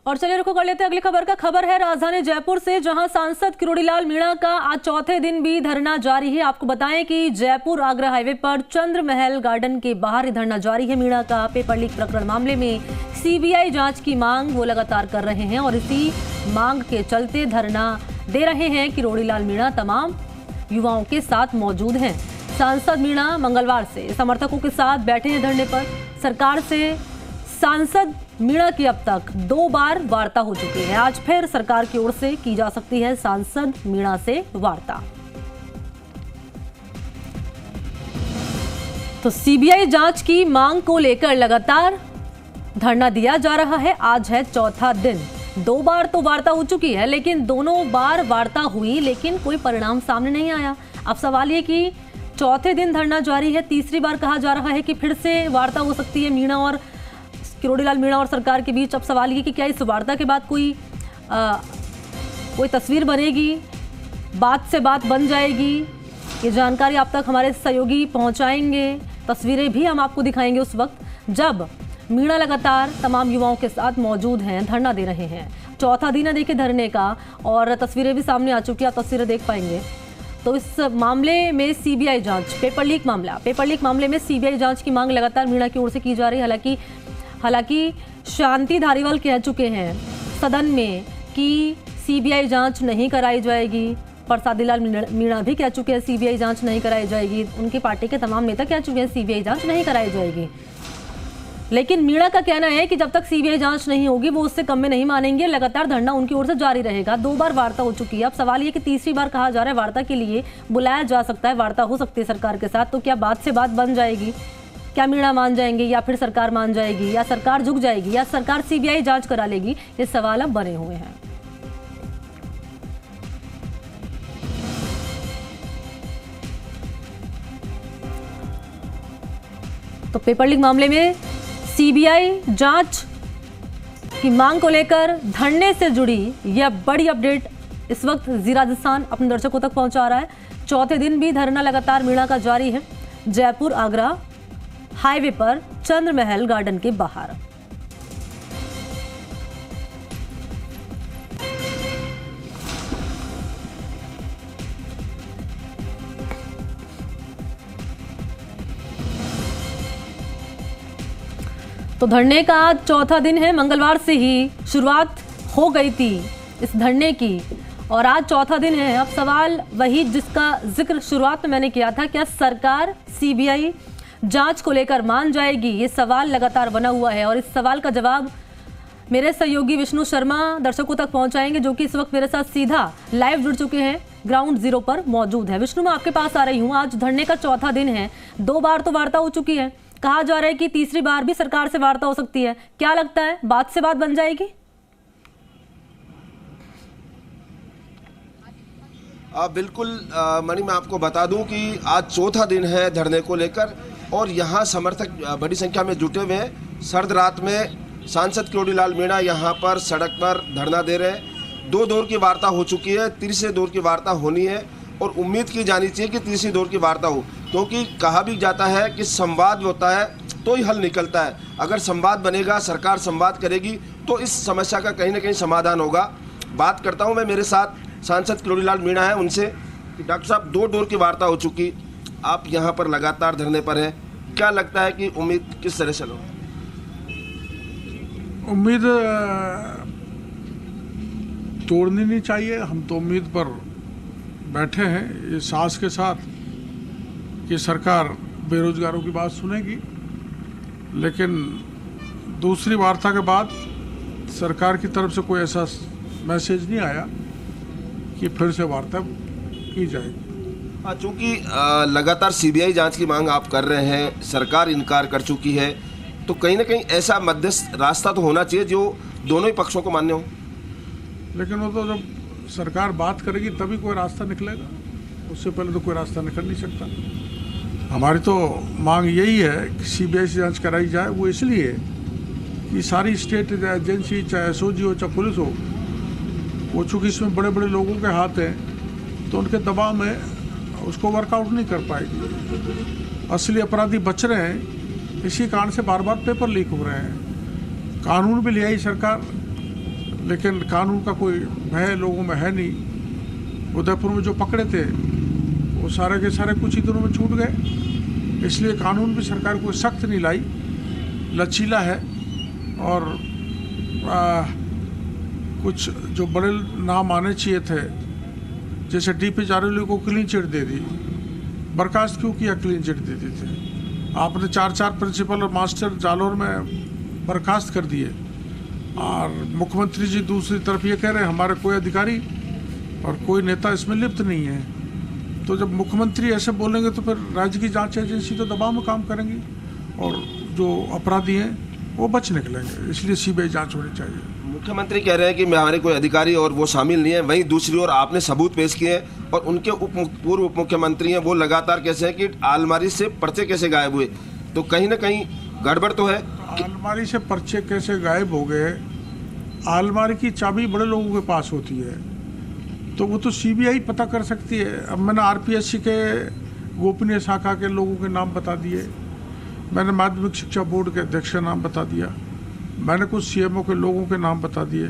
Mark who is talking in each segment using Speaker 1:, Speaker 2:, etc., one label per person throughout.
Speaker 1: और चलिए रुको कर लेते हैं अगली खबर का। खबर है राजधानी जयपुर से, जहां सांसद किरोड़ीलाल मीणा का आज चौथे दिन भी धरना जारी है। आपको बताएं कि जयपुर आगरा हाईवे पर चंद्र महल गार्डन के बाहर धरना जारी है। मीणा का पेपर लीक प्रकरण मामले में सीबीआई जांच की मांग वो लगातार कर रहे हैं और इसी मांग के चलते धरना दे रहे हैं। किरोड़ीलाल मीणा तमाम युवाओं के साथ मौजूद हैं। सांसद मीणा मंगलवार से समर्थकों के साथ बैठे हैं धरने पर। सरकार से सांसद मीणा की अब तक 2 बार वार्ता हो चुकी है। आज फिर सरकार की ओर से की जा सकती है सांसद मीणा से वार्ता। तो सीबीआई जांच की मांग को लेकर लगातार धरना दिया जा रहा है। आज है चौथा दिन। 2 बार तो वार्ता हो चुकी है, लेकिन दोनों बार वार्ता हुई लेकिन कोई परिणाम सामने नहीं आया। अब सवाल ये कि चौथे दिन धरना जारी है, तीसरी बार कहा जा रहा है कि फिर से वार्ता हो सकती है मीणा और किरोड़ीलाल मीणा और सरकार के बीच। अब सवाल ये कि क्या इस वार्ता के बाद कोई तस्वीर बनेगी, बात से बात बन जाएगी। ये जानकारी आप तक हमारे सहयोगी पहुंचाएंगे। तस्वीरें भी हम आपको दिखाएंगे उस वक्त जब मीणा लगातार तमाम युवाओं के साथ मौजूद हैं, धरना दे रहे हैं। चौथा दिन है देखिए धरने का और तस्वीरें भी सामने आ चुकी है, आप तस्वीरें देख पाएंगे। तो इस मामले में सीबीआई जांच, पेपर लीक मामले में सीबीआई जांच की मांग लगातार मीणा की ओर से की जा रही है। हालांकि शांति धारीवाल कह चुके हैं सदन में कि सीबीआई जांच नहीं कराई जाएगी। प्रसादीलाल मीणा भी कह चुके हैं सीबीआई जांच नहीं कराई जाएगी। उनकी पार्टी के तमाम नेता कह चुके हैं सीबीआई जांच नहीं कराई जाएगी। लेकिन मीणा का कहना है कि जब तक सीबीआई जांच नहीं होगी वो उससे कम में नहीं मानेंगे। लगातार धरना उनकी ओर से जारी रहेगा। 2 बार वार्ता हो चुकी है। अब सवाल ये कि तीसरी बार कहा जा रहा है वार्ता के लिए बुलाया जा सकता है, वार्ता हो सकती है सरकार के साथ। तो क्या बात से बात बन जाएगी? क्या मीणा मान जाएंगे या फिर सरकार मान जाएगी या सरकार झुक जाएगी या सरकार सीबीआई जांच करा लेगी? ये सवाल अब बने हुए हैं। तो पेपर लीक मामले में सीबीआई जांच की मांग को लेकर धरने से जुड़ी यह बड़ी अपडेट इस वक्त जी राजस्थान अपने दर्शकों तक पहुंचा रहा है। चौथे दिन भी धरना लगातार मीणा का जारी है। जयपुर आगरा हाईवे पर चंद्र महल गार्डन के बाहर। तो धरने का आज चौथा दिन है। मंगलवार से ही शुरुआत हो गई थी इस धरने की और आज चौथा दिन है। अब सवाल वही जिसका जिक्र शुरुआत में मैंने किया था, क्या सरकार सीबीआई जांच को लेकर मान जाएगी? ये सवाल लगातार बना हुआ है और इस सवाल का जवाब मेरे सहयोगी विष्णु शर्मा दर्शकों तक पहुंचाएंगे, जो कि इस वक्त मेरे साथ सीधा लाइव जुड़ चुके हैं, ग्राउंड जीरो पर मौजूद है। विष्णु, मैं आपके पास आ रही हूं। आज धरने का चौथा दिन है। 2 बार तो वार्ता हो चुकी है, कहा जा रहा है कि तीसरी बार भी सरकार से वार्ता हो सकती है। क्या लगता है, बात से बात बन जाएगी?
Speaker 2: बिल्कुल मणि, मैं आपको बता दूं कि आज चौथा दिन है धरने को लेकर और यहाँ समर्थक बड़ी संख्या में जुटे हुए हैं। सर्द रात में सांसद किरोड़ीलाल मीणा यहाँ पर सड़क पर धरना दे रहे हैं। 2 दौर की वार्ता हो चुकी है, तीसरे दौर की वार्ता होनी है और उम्मीद की जानी चाहिए कि तीसरी दौर की वार्ता हो, क्योंकि कहा भी जाता है कि संवाद होता है तो ही हल निकलता है। अगर संवाद बनेगा, सरकार संवाद करेगी तो इस समस्या का कहीं ना कहीं समाधान होगा। बात करता हूँ मैं, मेरे साथ सांसद किरोड़ीलाल मीणा है, उनसे कि डॉक्टर साहब 2 दौर की वार्ता हो चुकी, आप यहाँ पर लगातार धरने पर हैं, क्या लगता है कि उम्मीद किस तरह से लो?
Speaker 3: उम्मीद तोड़नी नहीं चाहिए। हम तो उम्मीद पर बैठे हैं ये साहस के साथ कि सरकार बेरोजगारों की बात सुनेगी। लेकिन दूसरी वार्ता के बाद सरकार की तरफ से कोई ऐसा मैसेज नहीं आया कि फिर से वार्ता की जाएगी।
Speaker 2: चूँकि लगातार सीबीआई जांच की मांग आप कर रहे हैं, सरकार इनकार कर चुकी है, तो कहीं ना कहीं ऐसा मध्यस्थ रास्ता तो होना चाहिए जो दोनों ही पक्षों को मान्य हो।
Speaker 3: लेकिन वो तो जब सरकार बात करेगी तभी कोई रास्ता निकलेगा, उससे पहले तो कोई रास्ता निकल नहीं सकता। हमारी तो मांग यही है कि सीबीआई से जांच कराई जाए। वो इसलिए कि सारी स्टेट एजेंसी, चाहे एसओजी हो चाहे पुलिस हो, वो चूँकि इसमें बड़े बड़े लोगों के हाथ हैं तो उनके दबाव में उसको वर्कआउट नहीं कर पाएगी। असली अपराधी बच रहे हैं, इसी कारण से बार बार पेपर लीक हो रहे हैं। कानून भी ले आई सरकार लेकिन कानून का कोई भय लोगों में है नहीं। उदयपुर में जो पकड़े थे वो सारे के सारे कुछ ही दिनों में छूट गए, इसलिए कानून भी सरकार कोई सख्त नहीं लाई, लचीला है। और कुछ जो बड़े नाम आने चाहिए थे, जैसे डीपी जारौली को क्लीन चिट दे दी, बर्खास्त क्यों किया? क्लीन चिट दे दी थी आपने। 4 प्रिंसिपल और मास्टर जालौर में बर्खास्त कर दिए, और मुख्यमंत्री जी दूसरी तरफ ये कह रहे हैं हमारे कोई अधिकारी और कोई नेता इसमें लिप्त नहीं है। तो जब मुख्यमंत्री ऐसे बोलेंगे तो फिर राज्य की जांच एजेंसी तो दबाव में काम करेंगी और जो अपराधी हैं वो बच निकलेंगे, इसलिए सीबीआई जांच होनी चाहिए।
Speaker 2: मुख्यमंत्री कह रहे हैं कि हमारे कोई अधिकारी और वो शामिल नहीं है, वहीं दूसरी ओर आपने सबूत पेश किए हैं और उनके पूर्व उप मुख्यमंत्री हैं, वो लगातार कैसे हैं कि अलमारी से पर्चे कैसे गायब हुए, तो कहीं ना कहीं गड़बड़ तो है।
Speaker 3: अलमारी से पर्चे कैसे गायब हो गए? अलमारी की चाबी बड़े लोगों के पास होती है, तो वो तो सीबीआई पता कर सकती है। अब मैंने आरपीएससी के गोपनीय शाखा के लोगों के नाम बता दिए, मैंने माध्यमिक शिक्षा बोर्ड के अध्यक्ष का नाम बता दिया, मैंने कुछ सीएमओ के लोगों के नाम बता दिए,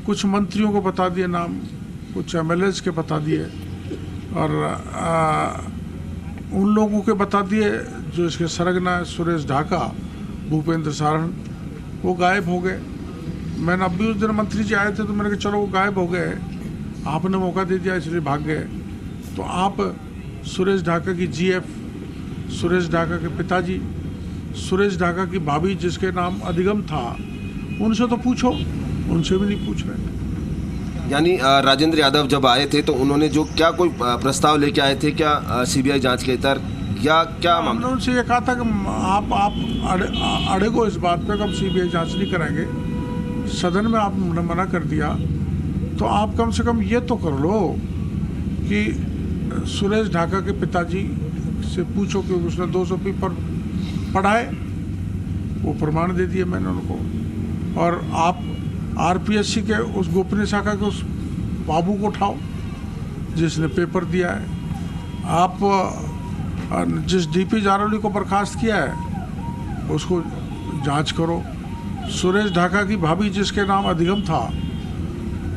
Speaker 3: कुछ मंत्रियों को बता दिए नाम, कुछ एमएलएज के बता दिए, और उन लोगों के बता दिए जो इसके सरगना है, सुरेश ढाका, भूपेंद्र सारण, वो गायब हो गए। मैंने अब भी उस दिन मंत्री जी आए थे तो मैंने कहा चलो वो गायब हो गए, आपने मौका दे दिया इसलिए भाग गए। तो आप सुरेश ढाका की जीएफ, सुरेश ढाका के पिताजी, सुरेश ढाका की भाभी जिसके नाम अधिगम था, उनसे तो पूछो, उनसे भी नहीं पूछ रहे।
Speaker 2: यानी राजेंद्र यादव जब आए थे तो उन्होंने जो क्या कोई प्रस्ताव लेके आए थे क्या सीबीआई जांच के इतर या क्या मामला?
Speaker 3: उनसे ये कहा था कि आप अड़ेगो इस बात पे कि हम सीबीआई जांच नहीं कराएंगे, सदन में आपने मना कर दिया, तो आप कम से कम ये तो कर लो कि सुरेश ढाका के पिताजी से पूछो कि उसने 200 पेपर पढ़ाए, वो प्रमाण दे दिए मैंने उनको। और आप आरपीएससी के उस गोपनीय शाखा के उस बाबू को उठाओ जिसने पेपर दिया है। आप जिस डीपी जारौली को बर्खास्त किया है उसको जांच करो। सुरेश ढाका की भाभी जिसके नाम अधिगम था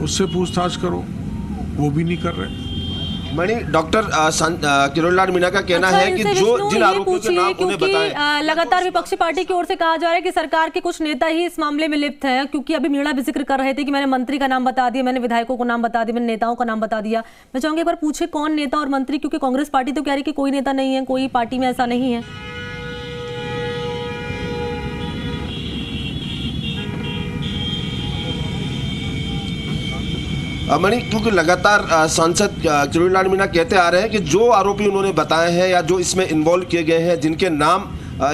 Speaker 3: उससे पूछताछ करो, वो भी नहीं कर रहे।
Speaker 2: मणि, डॉक्टर किरोड़ीलाल मीणा का कहना है कि जो जिन आरोपियों के नाम उन्हें बताएं,
Speaker 1: लगातार विपक्षी पार्टी की ओर से कहा जा रहा है कि सरकार के कुछ नेता ही इस मामले में लिप्त हैं, क्योंकि अभी मीणा भी जिक्र कर रहे थे कि मैंने मंत्री का नाम बता दिया, मैंने विधायकों को नाम बता दिया, मैंने नेताओं का नाम बता दिया। मैं चाहूंगी एक बार पूछे कौन नेता और मंत्री, क्योंकि कांग्रेस पार्टी तो कह रही है कि कोई नेता नहीं है, कोई पार्टी में ऐसा नहीं है।
Speaker 2: मणि, क्योंकि लगातार सांसद किरोड़ीलाल मीणा कहते आ रहे हैं कि जो आरोपी उन्होंने बताए हैं या जो इसमें इन्वॉल्व किए गए हैं, जिनके नाम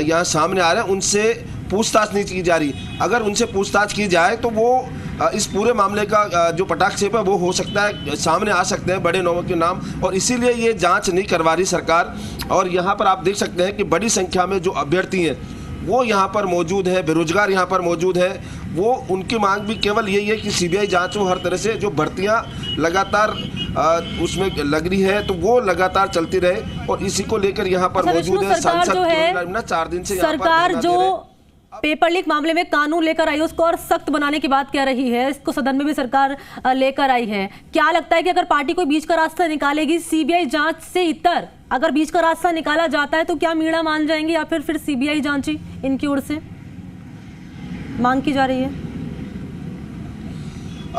Speaker 2: यहाँ सामने आ रहे हैं, उनसे पूछताछ नहीं की जा रही। अगर उनसे पूछताछ की जाए तो वो इस पूरे मामले का जो पटाक्षेप है वो हो सकता है, सामने आ सकते हैं बड़े नामों के नाम, और इसीलिए ये जांच नहीं करवा रही सरकार। और यहाँ पर आप देख सकते हैं कि बड़ी संख्या में जो अभ्यर्थी हैं वो यहाँ पर मौजूद है, बेरोजगार यहाँ पर मौजूद है। वो उनकी मांग भी केवल यही है कि सीबीआई जांच हो, हर तरह से जो भर्तियाँ लगातार उसमें लग रही है तो वो लगातार चलती रहे, और इसी को लेकर यहाँ पर मौजूद है सांसद किरोड़ीलाल मीणा 4 दिन से।
Speaker 1: सरकार जो पेपर लीक मामले में कानून लेकर आई है उसको और सख्त बनाने की बात कह रही है, इसको सदन में भी सरकार लेकर आई है। क्या लगता है कि अगर पार्टी कोई बीच का रास्ता निकालेगी सीबीआई जांच से इतर, अगर बीच का रास्ता निकाला जाता है तो क्या मीणा मान जाएंगे या फिर सीबीआई जांच ही इनकी ओर से मांग की जा रही है?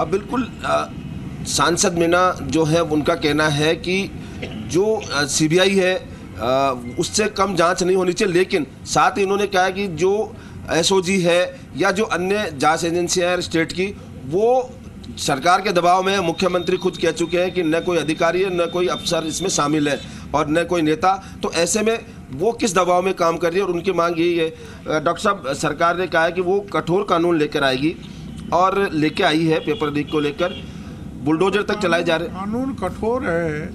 Speaker 2: बिल्कुल, सांसद मीणा जो है उनका कहना है कि जो सीबीआई है उससे कम जांच नहीं होनी चाहिए, लेकिन साथ ही इन्होंने कहा कि जो एसओजी है या जो अन्य जांच एजेंसियां हैं स्टेट की, वो सरकार के दबाव में है। मुख्यमंत्री खुद कह चुके हैं कि न कोई अधिकारी है, न कोई अफसर इसमें शामिल है और न कोई नेता, तो ऐसे में वो किस दबाव में काम कर रही है, और उनकी मांग यही है। डॉक्टर साहब, सरकार ने कहा है कि वो कठोर कानून लेकर आएगी और लेके आई है, पेपर लीक को लेकर बुलडोजर तक चलाए जा रहे।
Speaker 3: कानून कठोर है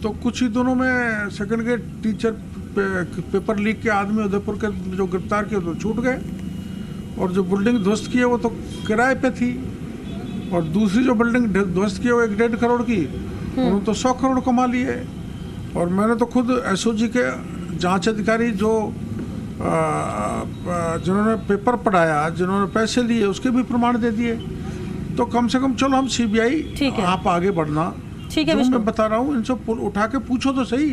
Speaker 3: तो कुछ ही दिनों में second grade teacher paper leak के आदमी उदयपुर के जो गिरफ्तार किए तो छूट गए, और जो बिल्डिंग ध्वस्त की है वो तो किराए पे थी, और दूसरी जो बिल्डिंग ध्वस्त की है वो 1.5 करोड़ की, उन्होंने तो 100 करोड़ कमा लिए। और मैंने तो खुद एसओजी के जांच अधिकारी जो जिन्होंने पेपर पढ़ाया, जिन्होंने पैसे लिए, उसके भी प्रमाण दे दिए। तो कम से कम चलो हम सीबीआई,
Speaker 1: ठीक है।
Speaker 3: आप आगे बढ़ना।
Speaker 1: ठीक है
Speaker 3: जो
Speaker 1: विष्णु,
Speaker 3: मैं बता रहा हूँ इनसे उठा के पूछो तो सही,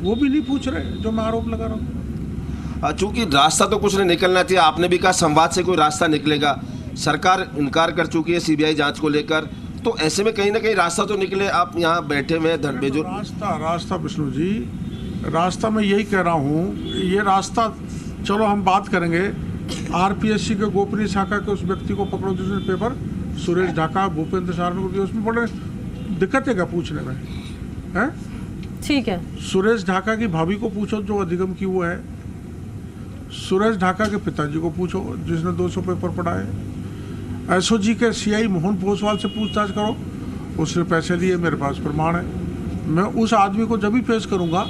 Speaker 3: वो भी नहीं पूछ रहे जो मैं आरोप लगा रहा हूँ।
Speaker 2: चूंकि रास्ता तो कुछ नहीं निकलना चाहिए, आपने भी कहा संवाद से कोई रास्ता निकलेगा, सरकार इनकार कर चुकी है सीबीआई जांच को लेकर, तो ऐसे में कहीं ना कहीं रास्ता तो निकले। आप यहाँ बैठे हुए धर्मेजुर,
Speaker 3: रास्ता विष्णु जी, रास्ता मैं यही कह रहा हूँ, ये रास्ता चलो हम बात करेंगे। आरपीएससी के गोपनीय शाखा के उस व्यक्ति को पकड़ो जिसने पेपर सुरेश ढाका भूपेंद्र सारन को दिया, उसमें बड़े दिक्कत है क्या पूछने में, है?
Speaker 1: ठीक है।
Speaker 3: सुरेश ढाका की भाभी को पूछो जो अधिगम की वो है, सुरेश ढाका के पिताजी को पूछो जिसने 200 पेपर पढ़ाए, एसओजी के सीआई मोहन पोसवाल से पूछताछ करो, उसने पैसे लिए, मेरे पास प्रमाण है। मैं उस आदमी को जब भी पेश करूंगा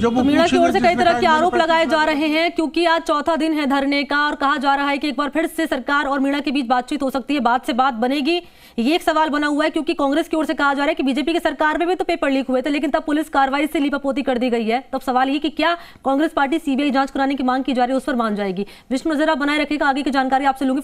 Speaker 3: जब वो
Speaker 1: मीणा की ओर से कई
Speaker 3: जिसने
Speaker 1: तरह
Speaker 3: कहा
Speaker 1: के
Speaker 3: कि
Speaker 1: आरोप
Speaker 3: मेरे
Speaker 1: लगाए
Speaker 3: पैसे
Speaker 1: जा रहे हैं, क्योंकि आज चौथा दिन है धरने का और कहा जा रहा है कि एक बार फिर से सरकार और मीणा के बीच बातचीत हो सकती है, बात से बात बनेगी। ये एक सवाल बना हुआ है क्योंकि कांग्रेस की ओर से कहा जा रहा है कि बीजेपी की सरकार में भी तो पेपर लीक हुए थे, लेकिन तब पुलिस कार्रवाई से लीपापोती कर दी गई है। तब सवाल ये कि क्या कांग्रेस पार्टी सीबीआई जांच कराने की मांग की जा रही है उस पर मान जाएगी। विष्णु, नजर आप बनाए रखिएगा, आगे की जानकारी आपसे लूंगी।